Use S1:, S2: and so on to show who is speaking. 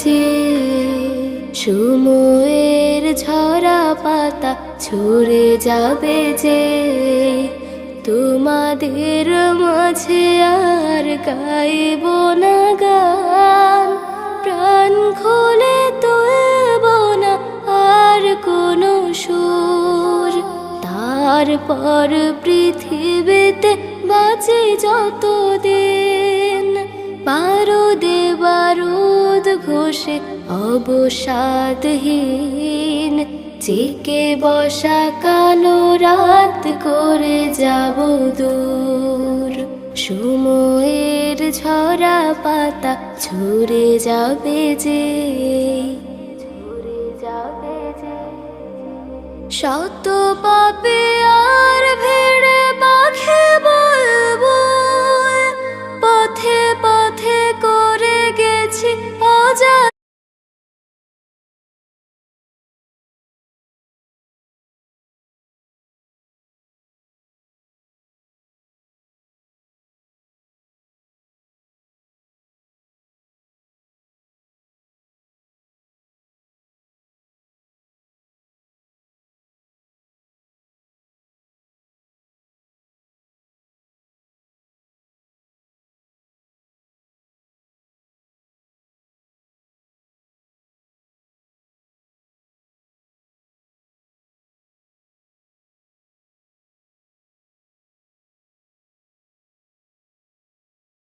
S1: যে সময়ের ঝরা পাতা ঝরে যাবে যে তোমাদের মাঝে আর গাইব না গান প্রাণ খুলে তুলব না আর কোনো সুর তারপর পৃথিবীতে বাঁচে যতদিন বারুদে বারুদ ঘষে অবসাদহীন জেকে বসা কালো রাত করে যাব দূর সময়ের ঝরা পাতা ঝরে যাবে যে শত পাপে